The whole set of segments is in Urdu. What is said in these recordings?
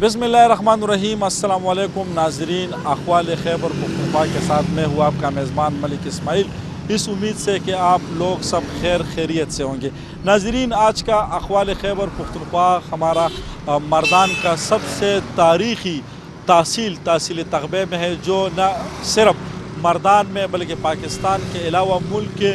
بسم اللہ الرحمن الرحیم۔ السلام علیکم ناظرین، احوال خیبر پختونخوا کے ساتھ میں ہوں آپ کا میزبان ملک اسماعیل، اس امید سے کہ آپ لوگ سب خیریت سے ہوں گے۔ ناظرین، آج کا احوال خیبر پختونخوا ہمارا مردان کا سب سے تاریخی تحصیل تغبے میں ہے، جو نہ صرف مردان میں بلکہ پاکستان کے علاوہ ملک کے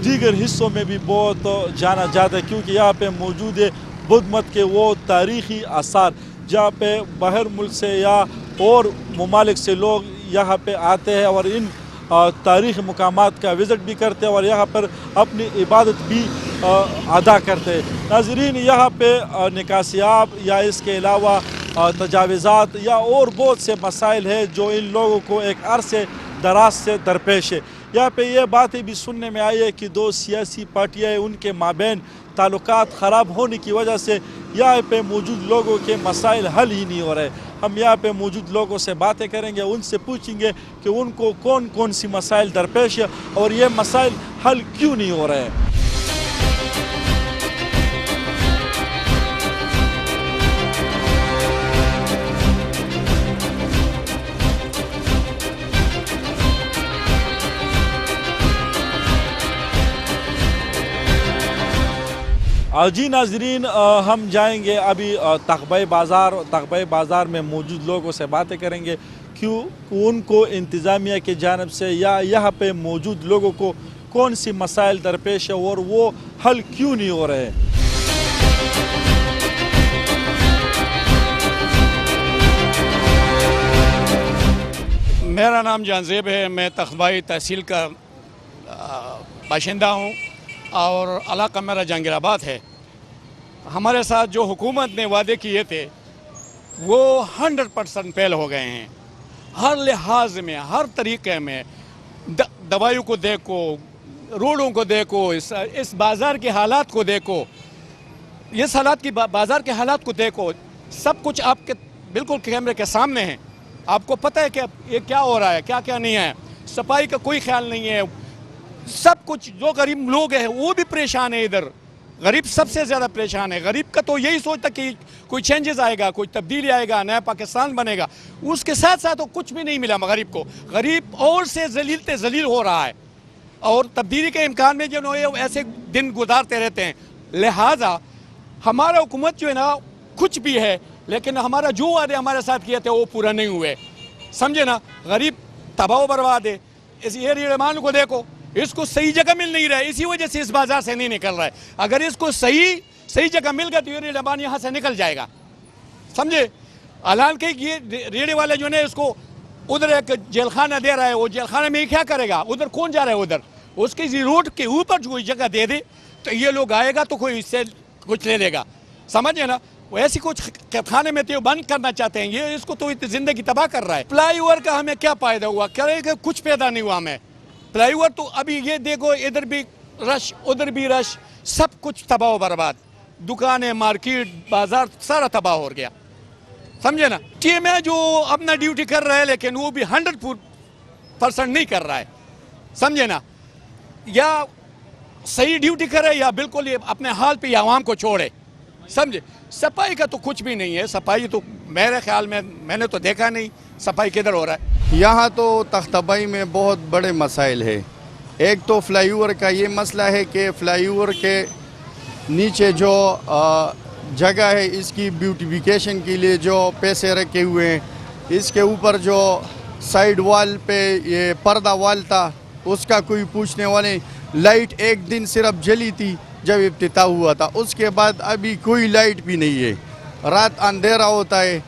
دیگر حصوں میں بھی بہت جانا جاتا ہے، کیونکہ یہاں پہ موجود ہے بدھ مت کے وہ تاریخی آثار جہاں پہ باہر ملک سے یا اور ممالک سے لوگ یہاں پہ آتے ہیں اور ان تاریخی مقامات کا وزٹ بھی کرتے ہیں اور یہاں پر اپنی عبادت بھی ادا کرتے ہیں۔ ناظرین، یہاں پہ نکاسیاب یا اس کے علاوہ تجاوزات یا اور بہت سے مسائل ہیں جو ان لوگوں کو ایک عرصے دراز سے درپیش ہے۔ یہاں پہ یہ باتیں بھی سننے میں آئی ہے کہ دو سیاسی پارٹیاں ان کے مابین تعلقات خراب ہونے کی وجہ سے یہاں پہ موجود لوگوں کے مسائل حل ہی نہیں ہو رہے۔ ہم یہاں پہ موجود لوگوں سے باتیں کریں گے، ان سے پوچھیں گے کہ ان کو کون کون سی مسائل درپیش ہے اور یہ مسائل حل کیوں نہیں ہو رہے ہیں۔ جی ناظرین، ہم جائیں گے ابھی تغبہ بازار میں موجود لوگوں سے باتیں کریں گے کیوں ان کو انتظامیہ کی جانب سے یا یہاں پہ موجود لوگوں کو کون سی مسائل درپیش ہے اور وہ حل کیوں نہیں ہو رہے ہیں۔ میرا نام جانزیب ہے، میں تغبہ تحصیل کا باشندہ ہوں اور علاقہ میرا جہانگیر آباد ہے۔ ہمارے ساتھ جو حکومت نے وعدے کیے تھے وہ 100% فیل ہو گئے ہیں، ہر لحاظ میں، ہر طریقے میں۔ دوائیوں کو دیکھو، روڈوں کو دیکھو، اس بازار کے حالات کو دیکھو، اس بازار کے حالات کو دیکھو، سب کچھ آپ کے بالکل کیمرے کے سامنے ہیں۔ آپ کو پتہ ہے کہ یہ کیا ہو رہا ہے، کیا کیا نہیں ہے۔ صفائی کا کوئی خیال نہیں ہے، سب کچھ۔ جو غریب لوگ ہیں وہ بھی پریشان ہیں، ادھر غریب سب سے زیادہ پریشان ہے۔ غریب کا تو یہی سوچتا کہ کوئی چینجز آئے گا، کوئی تبدیلی آئے گا، نیا پاکستان بنے گا۔ اس کے ساتھ ساتھ کچھ بھی نہیں ملا غریب کو۔ غریب اور سے ذلیل ہو رہا ہے اور تبدیلی کے امکان میں جو ایسے دن گزارتے رہتے ہیں۔ لہٰذا ہمارا حکومت جو ہے نا کچھ بھی ہے، لیکن ہمارا جو وعدے ہمارے ساتھ کیے تھے وہ پورا نہیں ہوئے، سمجھے نا۔ غریب تباہ و برباد ہے۔ اس ایریا مان کو دیکھو، اس کو صحیح جگہ مل نہیں رہا ہے، اسی وجہ سے اس بازار سے نہیں نکل رہا ہے۔ اگر اس کو صحیح جگہ مل گیا تو یہ ریڑے بان یہاں سے نکل جائے گا، سمجھے۔ اعلان کہ یہ ریڑے والے جو ہے اس کو ادھر ایک جیل خانہ دے رہا ہے، وہ جیل خانہ میں کیا کرے گا؟ ادھر کون جا رہا ہے ادھر؟ اس کی روڈ کے اوپر جو جگہ دے دے تو یہ لوگ آئے گا تو کوئی اس سے کچھ لے لے گا، سمجھے نا۔ وہ ایسی کچھ خانے میں تو بند کرنا چاہتے ہیں، یہ اس کو تو زندگی تباہ کر رہا ہے۔ فلائی اوور کا ہمیں کیا فائدہ ہوا؟ کرے کہ کچھ پیدا نہیں ہوا ہمیں۔ فلائی اوور تو ابھی یہ دیکھو، ادھر بھی رش ادھر بھی رش، سب کچھ تباہ و برباد۔ دکانیں، مارکیٹ، بازار سارا تباہ ہو گیا، سمجھے نا۔ ٹیم ہے جو اپنا ڈیوٹی کر رہا ہے لیکن وہ بھی 100% نہیں کر رہا ہے، سمجھے نا۔ یا صحیح ڈیوٹی کرے یا بالکل یہ اپنے حال پہ عوام کو چھوڑے، سمجھے۔ صفائی کا تو کچھ بھی نہیں ہے۔ صفائی تو میرے خیال میں نے تو دیکھا نہیں صفائی کدھر ہو رہا ہے۔ یہاں تو تختبائی میں بہت بڑے مسائل ہے۔ ایک تو فلائی اوور کا یہ مسئلہ ہے کہ فلائی اوور کے نیچے جو جگہ ہے اس کی بیوٹیفیکیشن کے لیے جو پیسے رکھے ہوئے ہیں، اس کے اوپر جو سائیڈ وال پہ یہ پردہ وال تھا اس کا کوئی پوچھنے والے۔ لائٹ ایک دن صرف جلی تھی جب افتتاح ہوا تھا، اس کے بعد ابھی کوئی لائٹ بھی نہیں ہے، رات اندھیرا ہوتا ہے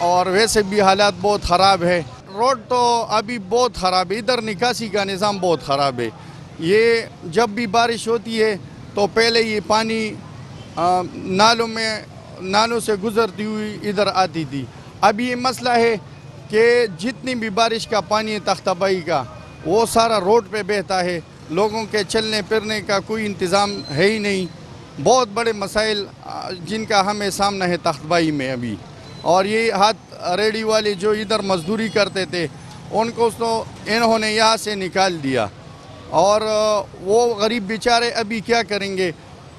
اور ویسے بھی حالات بہت خراب ہے۔ روڈ تو ابھی بہت خراب ہے، ادھر نکاسی کا نظام بہت خراب ہے۔ یہ جب بھی بارش ہوتی ہے تو پہلے یہ پانی نالوں سے گزرتی ہوئی ادھر آتی تھی۔ اب یہ مسئلہ ہے کہ جتنی بھی بارش کا پانی ہے تختبائی کا وہ سارا روڈ پہ بہتا ہے، لوگوں کے چلنے پھرنے کا کوئی انتظام ہے ہی نہیں۔ بہت بڑے مسائل جن کا ہمیں سامنا ہے تختبائی میں ابھی۔ اور یہ ہاتھ ریڑھی والے جو ادھر مزدوری کرتے تھے ان کو تو انہوں نے یہاں سے نکال دیا، اور وہ غریب بیچارے ابھی کیا کریں گے؟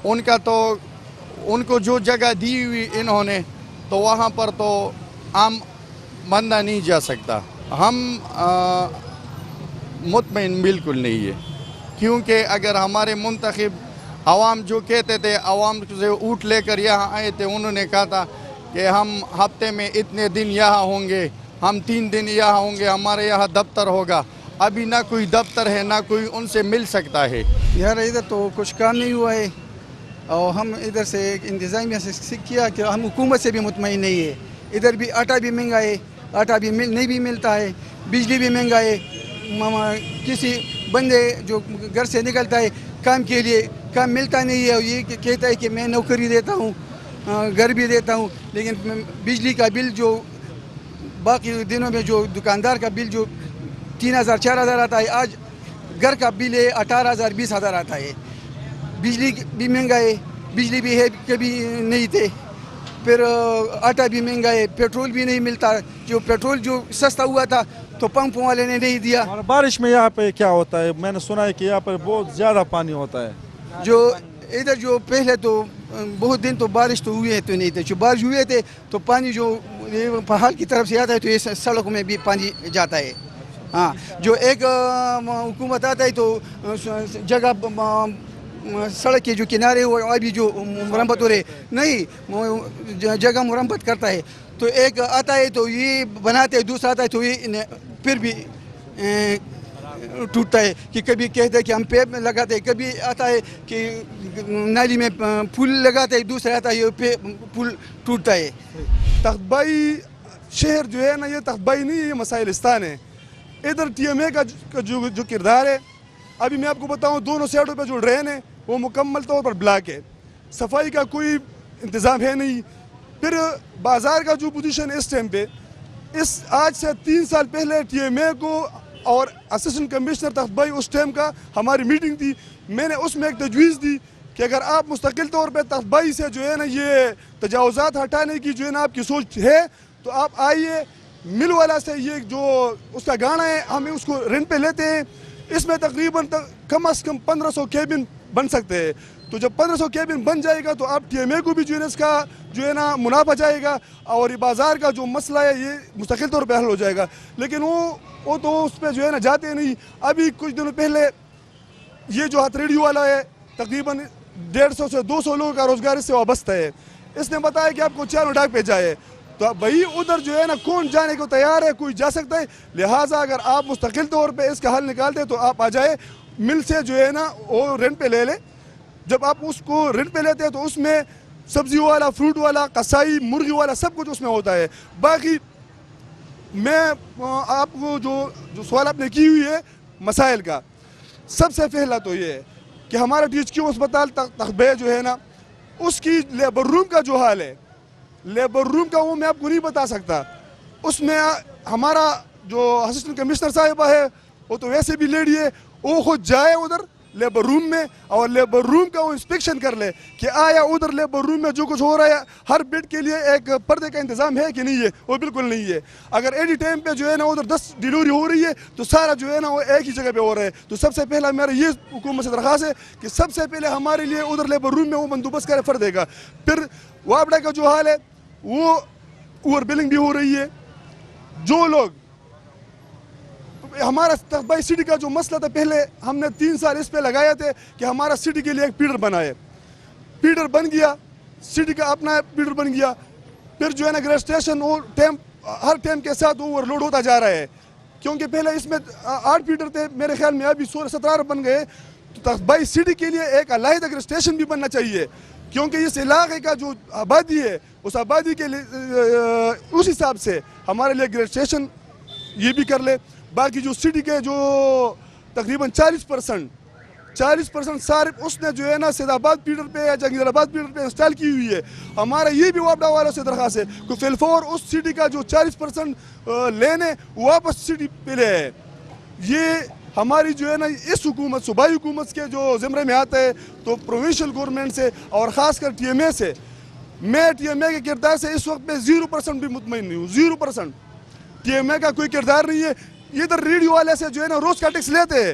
ان کو جو جگہ دی ہوئی انہوں نے تو وہاں پر تو عام بندہ نہیں جا سکتا. ہم مطمئن بالکل نہیں ہے, کیونکہ اگر ہمارے منتخب عوام جو کہتے تھے, عوام سے اونٹ لے کر یہاں آئے تھے, انہوں نے کہا تھا کہ ہم ہفتے میں اتنے دن یہاں ہوں گے, ہم 3 دن یہاں ہوں گے, ہمارے یہاں دفتر ہوگا. ابھی نہ کوئی دفتر ہے, نہ کوئی ان سے مل سکتا ہے. یار ادھر تو کچھ کام نہیں ہوا ہے, اور ہم ادھر سے انتظامیہ سے کیا کہ ہم حکومت سے بھی مطمئن نہیں ہے. ادھر بھی آٹا بھی مہنگا ہے, آٹا بھی نہیں بھی ملتا ہے, بجلی بھی مہنگا ہے. کسی بندے جو گھر سے نکلتا ہے کام کے لیے, کام ملتا نہیں ہے. یہ کہتا ہے کہ میں نوکری دیتا ہوں, گھر بھی دیتا ہوں, لیکن بجلی کا بل جو باقی دنوں میں جو دکاندار کا بل جو 3000 4000 آتا ہے, آج گھر کا بل ہے 18000 20000 آتا ہے. بجلی بھی مہنگا ہے, بجلی بھی ہے کبھی نہیں تھے, پھر آٹا بھی مہنگا ہے, پیٹرول بھی نہیں ملتا. جو پیٹرول جو سستا ہوا تھا تو پمپ والے نے نہیں دیا. اور بارش میں یہاں پہ کیا ہوتا ہے؟ میں نے سنا ہے کہ یہاں پر بہت زیادہ پانی ہوتا ہے. جو ادھر جو پہلے تو بہت دن تو بارش تو ہوئے تو نہیں تھے, جو بارش ہوئے تھے تو پانی جو پہاڑ کی طرف سے آتا ہے تو یہ سڑکوں میں بھی پانی جاتا ہے. ہاں, جو ایک حکومت آتا ہے تو جگہ سڑک کے جو کنارے وہ ابھی جو مرمت ہو رہے نہیں, جگہ مرمت کرتا ہے. تو ایک آتا ہے تو یہ بناتے ہیں, دوسرا آتا ہے تو یہ پھر بھی ٹوٹتا ہے. کہ کبھی کہتے ہیں کہ ہم پیپ میں لگاتے ہیں, کبھی آتا ہے کہ نالی میں پھول لگاتے ہیں, دوسرا آتا ہے یہ پھول ٹوٹتا ہے. تختبائی شہر جو ہے نا, یہ تختبائی نہیں ہے, یہ مسائلستان ہے. ادھر ٹی ایم اے کا جو کردار ہے, ابھی میں آپ کو بتاؤں, دونوں سائڈوں پہ جو ڈرین ہے وہ مکمل طور پر بلاک ہے, صفائی کا کوئی انتظام ہے نہیں. پھر بازار کا جو پوزیشن ہے اس ٹائم پہ, اس آج سے 3 سال پہلے ٹی ایم اے کو اور اسسٹنٹ کمشنر تختبائی اس ٹائم کا ہماری میٹنگ تھی. میں نے اس میں ایک تجویز دی کہ اگر آپ مستقل طور پہ تختبائی سے جو ہے نا یہ تجاوزات ہٹانے کی جو ہے نا آپ کی سوچ ہے, تو آپ آئیے مل والا سے یہ جو اس کا گانا ہے ہم اس کو رینٹ پہ لیتے ہیں. اس میں تقریباً کم از کم 1500 کیبن بن سکتے ہیں. تو جب 1500 کیبن بن جائے گا تو آپ ٹی ایم اے کو بھی جو ہے نا اس کا جو ہے نا منافع جائے گا, اور یہ بازار کا جو مسئلہ ہے یہ مستقل طور پہ حل ہو جائے گا. لیکن وہ تو اس پہ جو ہے نا جاتے نہیں. ابھی کچھ دنوں پہلے یہ جو ہاتھ ریڈیو والا ہے تقریباً 150 سے 200 لوگوں کا روزگار اس سے وابستہ ہے. اس نے بتایا کہ آپ کو چاروں ڈاک پہ جائے, تو بھائی ادھر جو ہے نا کون جانے کو تیار ہے؟ کوئی جا سکتا ہے. لہٰذا اگر آپ مستقل طور پہ اس کا حل نکالتے ہیں تو آپ آ جائے مل سے جو ہے نا وہ رینٹ پہ لے لیں. جب آپ اس کو رینٹ پہ لیتے ہیں تو اس میں سبزی والا, فروٹ والا, قصائی, مرغی والا سب کچھ اس میں ہوتا ہے. باقی میں آپ کو جو سوال آپ نے کی ہوئی ہے مسائل کا, سب سے پہلا تو یہ ہے کہ ہمارا ٹی ایچ کیو اسپتال تختبے جو ہے نا اس کی لیبر روم کا جو حال ہے, لیبر روم کا وہ میں آپ کو نہیں بتا سکتا. اس میں ہمارا جو اسسٹنٹ کمشنر صاحبہ ہے وہ تو ویسے بھی لیڈی ہے, وہ خود جائے ادھر لیبر روم میں اور لیبر روم کا وہ انسپیکشن کر لے کہ آیا ادھر لیبر روم میں جو کچھ ہو رہا ہے ہر بیڈ کے لیے ایک پردے کا انتظام ہے کہ نہیں ہے. وہ بالکل نہیں ہے. اگر ایڈی ٹائم پہ جو ہے نا ادھر 10 ڈیلیوری ہو رہی ہے تو سارا جو ہے نا وہ ایک ہی جگہ پہ ہو رہا ہے. تو سب سے پہلا میرا یہ حکومت سے درخواست ہے کہ سب سے پہلے ہمارے لیے ادھر لیبر روم میں وہ بندوبست کرے فردے کا. پھر وابڑے کا جو حال ہے وہ اوور بلنگ بھی ہو رہی ہے. جو لوگ ہمارا تختبائی سٹی کا جو مسئلہ تھا, پہلے ہم نے 3 سال اس پہ لگایا تھے کہ ہمارا سٹی کے لیے ایک پیڈر بنائے. پیڈر بن گیا, سٹی کا اپنا پیڈر بن گیا. پھر جو ہے نا گریسٹیشن وہ ہر ٹائم کے ساتھ اوور لوڈ ہوتا جا رہا ہے, کیونکہ پہلے اس میں 8 پیڈر تھے, میرے خیال میں ابھی 16-17 بن گئے. تو تختبائی سٹی کے لیے ایک علیحدہ گریسٹیشن بھی بننا چاہیے, کیونکہ اس علاقے کا جو آبادی ہے اس آبادی کے لیے اس حساب سے ہمارے لیے گریسٹیشن یہ بھی کر لے. باقی جو سٹی کے جو تقریباً 40% صارف اس نے جو ہے نا سید آباد پیڈر پہ یا جہانگیر آباد پیڈر پہ انسٹال کی ہوئی ہے. ہمارا یہ بھی وابڈا والوں سے درخواست ہے کہ فی الفور اس سٹی کا جو 40% لینے واپس سٹی پہ لے ہے. یہ ہماری جو ہے نا اس حکومت صوبائی حکومت کے جو زمرے میں آتا ہے تو پروونشل گورنمنٹ سے اور خاص کر ٹی ایم اے سے, میں ٹی ایم اے کے کردار سے اس وقت پہ 0% بھی مطمئن نہیں ہوں. 0% ٹی ایم اے کا کوئی کردار نہیں ہے. ادھر ریڈیو والے سے جو ہے نا روز کا ٹیکس لیتے ہیں,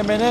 MNA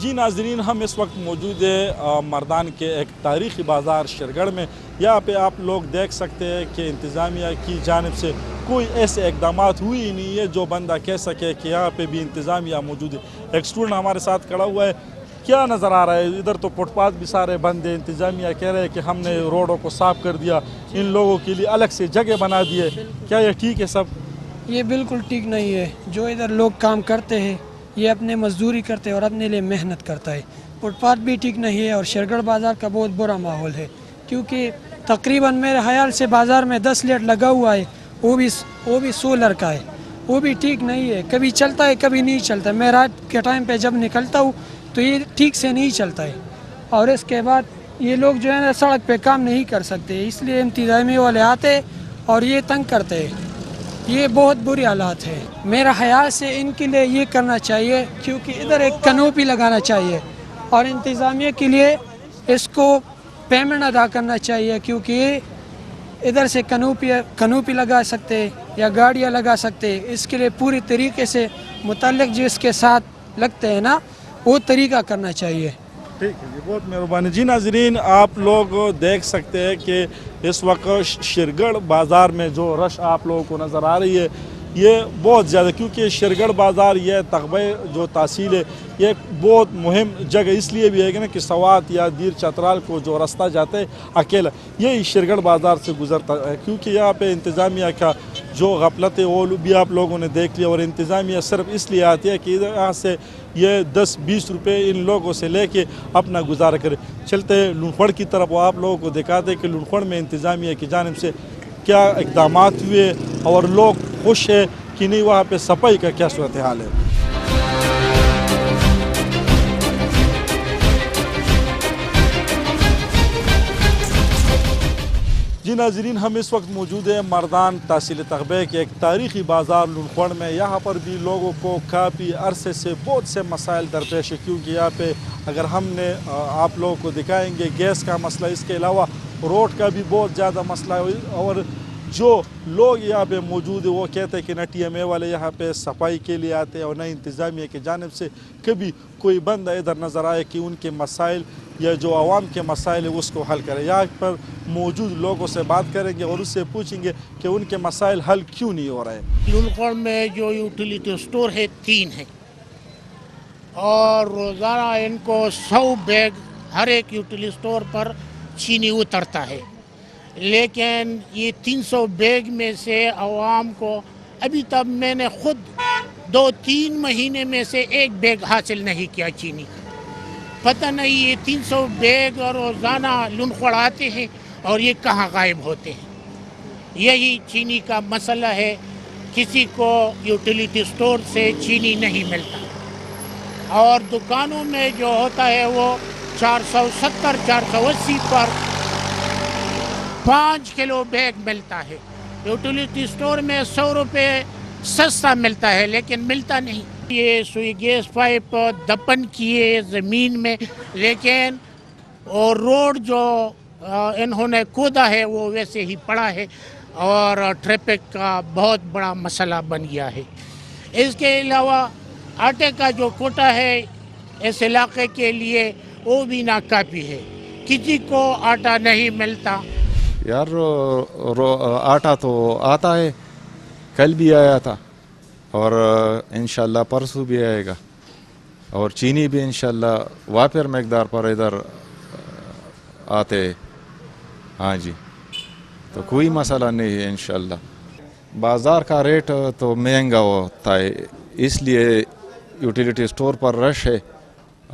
جی ناظرین، ہم اس وقت موجود ہے مردان کے ایک تاریخی بازار شیرگڑھ میں. یہاں پہ آپ لوگ دیکھ سکتے ہیں کہ انتظامیہ کی جانب سے کوئی ایسے اقدامات ہوئی ہی نہیں ہے جو بندہ کہہ سکے کہ یہاں پہ بھی انتظامیہ موجود ہے. ایک اسٹوڈنٹ ہمارے ساتھ کھڑا ہوا ہے. کیا نظر آ رہا ہے؟ ادھر تو فٹ پاتھ بھی سارے بند ہیں. انتظامیہ کہہ رہے ہیں کہ ہم نے روڈوں کو صاف کر دیا, ان لوگوں کے لیے الگ سے جگہ بنا دیے. کیا یہ ٹھیک ہے سب؟ یہ بالکل ٹھیک نہیں ہے. جو ادھر لوگ کام کرتے ہیں یہ اپنے مزدوری کرتے ہیں اور اپنے لیے محنت کرتا ہے. فٹ پاتھ بھی ٹھیک نہیں ہے اور شیرگڑھ بازار کا بہت برا ماحول ہے, کیونکہ تقریباً میرے خیال سے بازار میں 10 لیٹ لگا ہوا ہے, وہ بھی سولر کا ہے. وہ بھی ٹھیک نہیں ہے, کبھی چلتا ہے کبھی نہیں چلتا. میں رات کے ٹائم پہ جب نکلتا ہوں تو یہ ٹھیک سے نہیں چلتا ہے. اور اس کے بعد یہ لوگ جو ہے نا سڑک پہ کام نہیں کر سکتے, اس لیے انتظامیہ والے آتے اور یہ تنگ کرتے ہیں. یہ بہت بری حالات ہے. میرا خیال سے ان کے لیے یہ کرنا چاہیے, کیونکہ ادھر ایک کنوپی لگانا چاہیے اور انتظامیہ کے لیے اس کو پیمنٹ ادا کرنا چاہیے, کیونکہ ادھر سے کنوپی لگا سکتے یا گاڑیاں لگا سکتے. اس کے لیے پوری طریقے سے متعلق جس کے ساتھ لگتے ہیں نا وہ طریقہ کرنا چاہیے. ٹھیک ہے جی, بہت مہربانی. جی ناظرین, آپ لوگ دیکھ سکتے ہیں کہ اس وقت شیرگڑھ بازار میں جو رش آپ لوگوں کو نظر آ رہی ہے یہ بہت زیادہ, کیونکہ شیرگڑھ بازار یہ تغبہ جو تحصیل ہے یہ ایک بہت مہم جگہ اس لیے بھی ہے کہ نا کہ سوات یا دیر چترال کو جو راستہ جاتا ہے اکیلا یہی شیرگڑھ بازار سے گزرتا ہے, کیونکہ یہاں پہ انتظامیہ کا جو غفلت ہے وہ بھی آپ لوگوں نے دیکھ لیا. اور انتظامیہ صرف اس لیے آتی ہے کہ یہاں سے یہ 10-20 روپے ان لوگوں سے لے کے اپنا گزارا کرے. چلتے لونکھوڑ کی طرف وہ آپ لوگوں کو دکھاتے ہیں کہ لونکھوڑ میں انتظامیہ کی جانب سے کیا اقدامات ہوئے اور لوگ خوش ہیں کہ نہیں, وہاں پہ صفائی کا کیا صورتحال ہے. جی ناظرین, ہم اس وقت موجود ہیں مردان تحصیل تغبہ کے ایک تاریخی بازار لونکھوڑ میں. یہاں پر بھی لوگوں کو کافی عرصے سے بہت سے مسائل درپیش ہے, کیونکہ یہاں پہ اگر ہم نے آپ لوگوں کو دکھائیں گے گیس کا مسئلہ, اس کے علاوہ روڈ کا بھی بہت زیادہ مسئلہ ہے. اور جو لوگ یہاں پہ موجود ہیں وہ کہتے ہیں کہ نہ ٹی ایم اے والے یہاں پہ صفائی کے لیے آتے ہیں اور نہ انتظامیہ کی جانب سے کبھی کوئی بندہ ادھر نظر آئے کہ ان کے مسائل یا جو عوام کے مسائل ہیں اس کو حل کرے. یہاں پر موجود لوگوں سے بات کریں گے اور اس سے پوچھیں گے کہ ان کے مسائل حل کیوں نہیں ہو رہے. لونکھوڑ میں جو یوٹیلیٹی اسٹور ہے 3 ہیں اور روزانہ ان کو 100 بیگ ہر ایک یوٹیلیٹی اسٹور پر چینی اترتا ہے, لیکن یہ 300 بیگ میں سے عوام کو ابھی تک میں نے خود 2-3 مہینے میں سے 1 بیگ حاصل نہیں کیا چینی. پتہ نہیں یہ 300 بیگ روزانہ لونکھوڑ آتے ہیں اور یہ کہاں غائب ہوتے ہیں. یہی چینی کا مسئلہ ہے, کسی کو یوٹیلیٹی اسٹور سے چینی نہیں ملتا اور دکانوں میں جو ہوتا ہے وہ 470-480 پر 5 کلو بیگ ملتا ہے. یوٹیلیٹی اسٹور میں 100 روپے سستا ملتا ہے لیکن ملتا نہیں. یہ سوئی گیس پائپ دفن کیے زمین میں, لیکن اور روڈ جو انہوں نے کھودا ہے وہ ویسے ہی پڑا ہے اور ٹریفک کا بہت بڑا مسئلہ بن گیا ہے. اس کے علاوہ آٹے کا جو کوٹا ہے اس علاقے کے لیے وہ بھی ناکافی ہے, کسی کو آٹا نہیں ملتا. یار آٹا تو آتا ہے, کل بھی آیا تھا اور انشاءاللہ پرسوں بھی آئے گا, اور چینی بھی انشاءاللہ وافر مقدار پر ادھر آتے. ہاں جی, تو کوئی مسئلہ نہیں ہے انشاءاللہ. بازار کا ریٹ تو مہنگا ہوتا ہے, اس لیے یوٹیلیٹی اسٹور پر رش ہے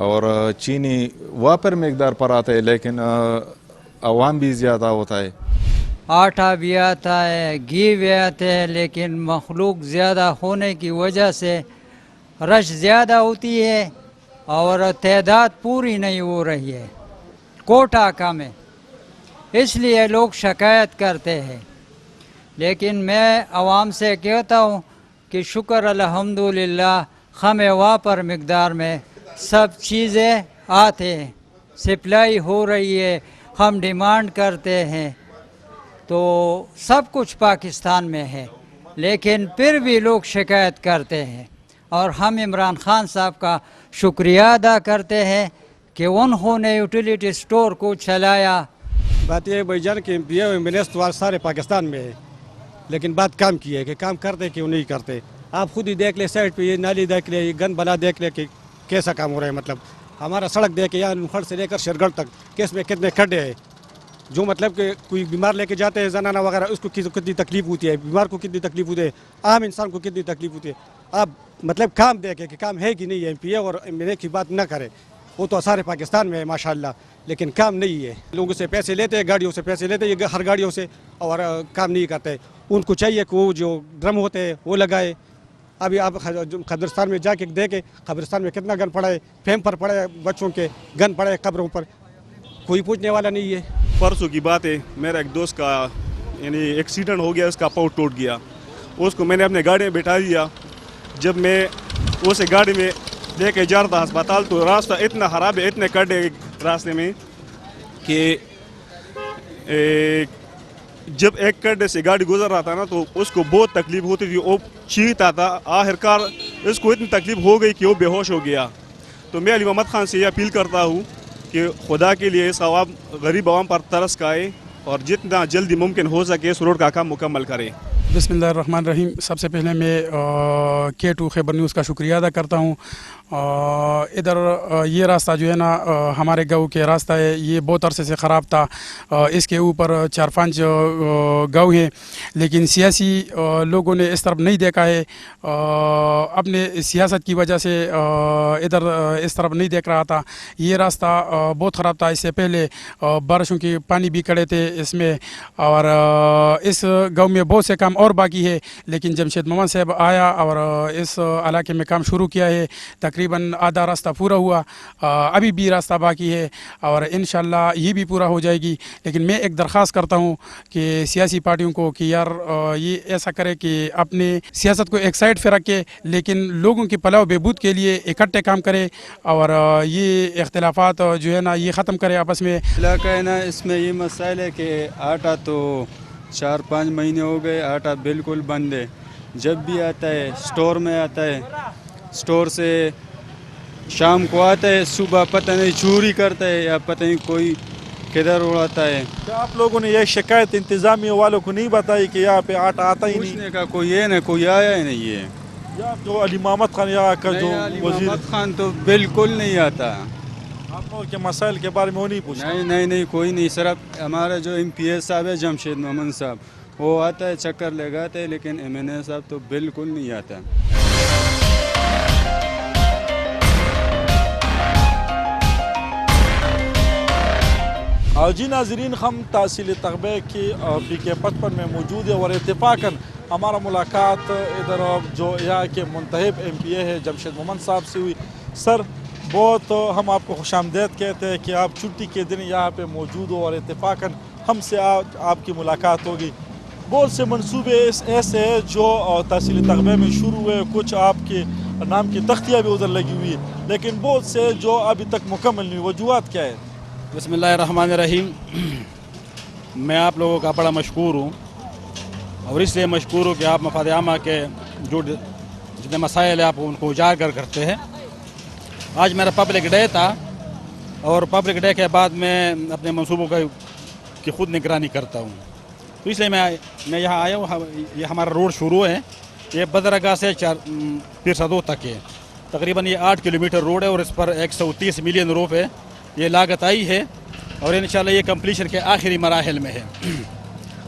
اور چینی وافر مقدار پر آتے ہے, لیکن عوام بھی زیادہ ہوتا ہے. آٹا بھی آتا ہے, گھی بھی آتے ہیں, لیکن مخلوق زیادہ ہونے کی وجہ سے رش زیادہ ہوتی ہے اور تعداد پوری نہیں ہو رہی ہے, کوٹا کم ہے, اس لیے لوگ شکایت کرتے ہیں. لیکن میں عوام سے کہتا ہوں کہ شکر الحمدللہ ہمیں وافر مقدار میں سب چیزیں آتے ہیں, سپلائی ہو رہی ہے. ہم ڈیمانڈ کرتے ہیں تو سب کچھ پاکستان میں ہے, لیکن پھر بھی لوگ شکایت کرتے ہیں. اور ہم عمران خان صاحب کا شکریہ ادا کرتے ہیں کہ انہوں نے یوٹیلیٹی سٹور کو چلایا. بات یہ ہے بھائی جان کہ ایم پی اے منسٹر سارے پاکستان میں ہے، لیکن بات کام کی ہے کہ کام کرتے کیوں نہیں کرتے. آپ خود ہی دیکھ لیں سائڈ پہ یہ نالی دیکھ لیں، یہ گن بلا دیکھ لیں کہ کیسا کام ہو رہا ہے. مطلب ہمارا سڑک دیکھ یہاں نخڑ سے لے کر شیرگڑھ تک کہ اس میں کتنے کھڈے ہیں. جو مطلب کہ کوئی بیمار لے کے جاتے ہیں زنانہ وغیرہ، اس کو کتنی تکلیف ہوتی ہے، بیمار کو کتنی تکلیف ہوتی ہے، عام انسان کو کتنی تکلیف ہوتی ہے. آپ مطلب کام دیکھیں کہ کام ہے کہ نہیں ہے. ایم پی اے اور ایم ایل اے کی بات نہ کرے، وہ تو سارے پاکستان میں ہے ماشاءاللہ، لیکن کام نہیں ہے. لوگوں سے پیسے لیتے ہیں، گاڑیوں سے پیسے لیتے ہیں ہر گاڑیوں سے، اور کام نہیں کرتے. ان کو چاہیے کہ وہ جو ڈرم ہوتے ہیں وہ لگائے. ابھی آپ قبرستان میں جا کے دیکھیں، قبرستان میں کتنا گن پڑا ہے، فیم پر پڑے بچوں کے گن پڑے قبروں پر، کوئی پوچھنے والا نہیں ہے. پرسوں کی بات ہے، میرا ایک دوست کا یعنی ایکسیڈنٹ ہو گیا، اس کا پاؤں ٹوٹ گیا. اس کو میں نے اپنے گاڑی میں بٹھا دیا. جب میں اسے گاڑی میں لے کے جا رہا تھا ہسپتال، تو راستہ اتنا خراب ہے، اتنے کڈے راستے میں کہ جب ایک کڈے سے گاڑی گزر رہا تھا نا تو اس کو بہت تکلیف ہوتی تھی. وہ چیختا تھا. آخرکار اس کو اتنی تکلیف ہو گئی کہ وہ بے ہوش ہو گیا. تو میں علی محمد خان سے یہ اپیل کرتا ہوں کہ خدا کے لیے اس عوام غریب عوام پر ترس کھائے اور جتنا جلدی ممکن ہو سکے اس روڈ کا کام مکمل کرے. بسم اللہ الرحمن الرحیم. سب سے پہلے میں K2 خیبر نیوز کا شکریہ ادا کرتا ہوں. ادھر یہ راستہ جو ہے نا ہمارے گاؤں کے راستہ ہے، یہ بہت عرصے سے خراب تھا. اس کے اوپر 4-5 گاؤں ہیں، لیکن سیاسی لوگوں نے اس طرف نہیں دیکھا ہے. اپنے سیاست کی وجہ سے ادھر اس طرف نہیں دیکھ رہا تھا. یہ راستہ بہت خراب تھا. اس سے پہلے بارشوں کے پانی بھی کھڑے تھے اس میں، اور اس گاؤں میں بہت سے کام اور باقی ہے. لیکن جمشید محمد صاحب آیا اور اس علاقے میں کام شروع کیا ہے. تقریباً آدھا راستہ پورا ہوا، ابھی بھی راستہ باقی ہے اور انشاءاللہ یہ بھی پورا ہو جائے گی. لیکن میں ایک درخواست کرتا ہوں کہ سیاسی پارٹیوں کو کہ یار یہ ایسا کرے کہ اپنے سیاست کو ایک سائڈ پہ رکھے، لیکن لوگوں کی فلاح و بہبود کے لیے اکٹھے کام کرے اور یہ اختلافات جو ہے نا یہ ختم کرے آپس میں. علاقہ ہے نا، اس میں یہ مسائل ہے کہ آٹا تو 4-5 مہینے ہو گئے، آٹا بالکل بند ہے. جب بھی آتا ہے سٹور میں آتا ہے، سٹور سے شام کو آتا ہے، صبح پتہ نہیں چوری کرتا ہے یا پتہ نہیں کوئی کدھر اڑاتا ہے. کیا آپ لوگوں نے یہ شکایت انتظامیہ والوں کو نہیں بتائی کہ یہاں پہ آٹا آتا ہی نہیں؟ پوچھنے کا کوئی ہے نا، کوئی آیا ہی نہیں ہے. یا جو علی محمد خان یہاں کا جو وزیر محمد خان تو بالکل نہیں آتا. آپ لوگوں کے مسائل کے بارے میں وہ نہیں پوچھا؟ نہیں کوئی نہیں. صرف ہمارا جو ایم پی اے صاحب ہے جمشید محمد صاحب، وہ آتا ہے چکر لگاتا ہے، لیکن ایم این اے صاحب تو بالکل نہیں آتا. جی ناظرین، ہم تحصیل تغبے کی PK 55 میں موجود ہے اور اتفاقاً ہمارا ملاقات ادھر جو یہاں کے منتخب MP ہے جمشید محمد صاحب سے ہوئی. سر، بہت ہم آپ کو خوش آمدید کہتے ہیں کہ آپ چھٹی کے دن یہاں پہ موجود ہو اور اتفاقاً ہم سے آپ کی ملاقات ہوگی. بہت سے منصوبے ایسے ہیں جو تحصیل تغبے میں شروع ہوئے، کچھ آپ کے نام کی تختیاں بھی ادھر لگی ہوئی ہیں، لیکن بہت سے جو ابھی تک مکمل نہیں. وجوہات کیا ہے؟ بسم اللہ الرحمن الرحیم. میں آپ لوگوں کا بڑا مشکور ہوں، اور اس لیے مشکور ہوں کہ آپ مفاد عامہ کے جو جتنے مسائل ہیں آپ ان کو اجاگر کرتے ہیں. آج میرا پبلک ڈے تھا، اور پبلک ڈے کے بعد میں اپنے منصوبوں کی خود نگرانی کرتا ہوں. تو اس لیے میں یہاں آیا ہوں. یہ ہمارا روڈ شروع ہے، یہ بدرگاہ سے پیر صدو تک ہے. تقریباً یہ 8 کلومیٹر روڈ ہے اور اس پر 130 ملین روپے یہ لاگت آئی ہے، اور انشاءاللہ یہ کمپلیشن کے آخری مراحل میں ہے.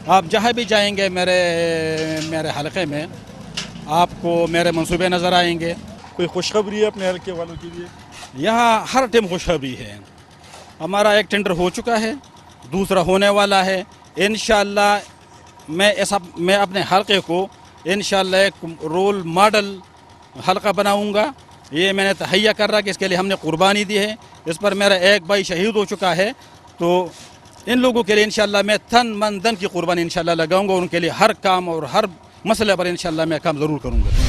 آپ جہاں بھی جائیں گے میرے حلقے میں آپ کو میرے منصوبے نظر آئیں گے. کوئی خوشخبری ہے اپنے حلقے والوں کے لیے؟ یہاں ہر ٹائم خوشخبری ہے. ہمارا ایک ٹینڈر ہو چکا ہے، دوسرا ہونے والا ہے. انشاءاللہ میں اپنے حلقے کو انشاءاللہ ایک رول ماڈل حلقہ بناؤں گا. یہ میں نے تہیہ کر رہا کہ اس کے لیے ہم نے قربانی دی ہے. اس پر میرا ایک بھائی شہید ہو چکا ہے، تو ان لوگوں کے لیے انشاءاللہ میں تن من دن کی قربانی انشاءاللہ لگاؤں گا. ان کے لیے ہر کام اور ہر مسئلے پر انشاءاللہ میں کام ضرور کروں گا.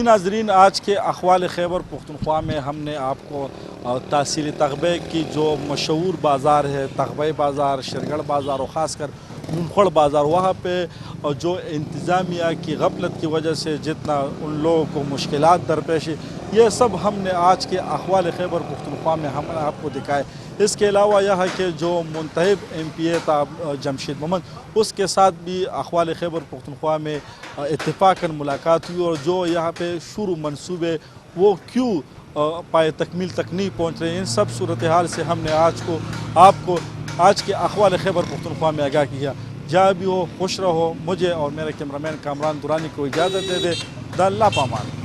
جی ناظرین، آج کے اخوال خیبر پختونخوا میں ہم نے آپ کو تحصیل تغبے کی جو مشہور بازار ہے، تغبے بازار، شیرگڑھ بازار اور خاص کر نونخوڑ بازار، وہاں پہ جو انتظامیہ کی غفلت کی وجہ سے جتنا ان لوگوں کو مشکلات درپیش ہے، یہ سب ہم نے آج کے اخوال خیبر پختونخوا میں ہم نے آپ کو دکھائے۔ اس کے علاوہ یہاں کے جو منتخب ایم پی اے تھا جمشید محمد، اس کے ساتھ بھی اخوال خیبر پختونخوا میں اتفاقاً ملاقات ہوئی، اور جو یہاں پہ شروع منصوبے وہ کیوں پائے تکمیل تک نہیں پہنچ رہے، ان سب صورتحال سے ہم نے آپ کو آج کے اخوال خیبر پختونخوا میں آگاہ کیا۔ جہاں بھی ہو خوش رہو، مجھے اور میرے کیمرامین کامران دورانی کو اجازت دے دے۔ اللہ پامان۔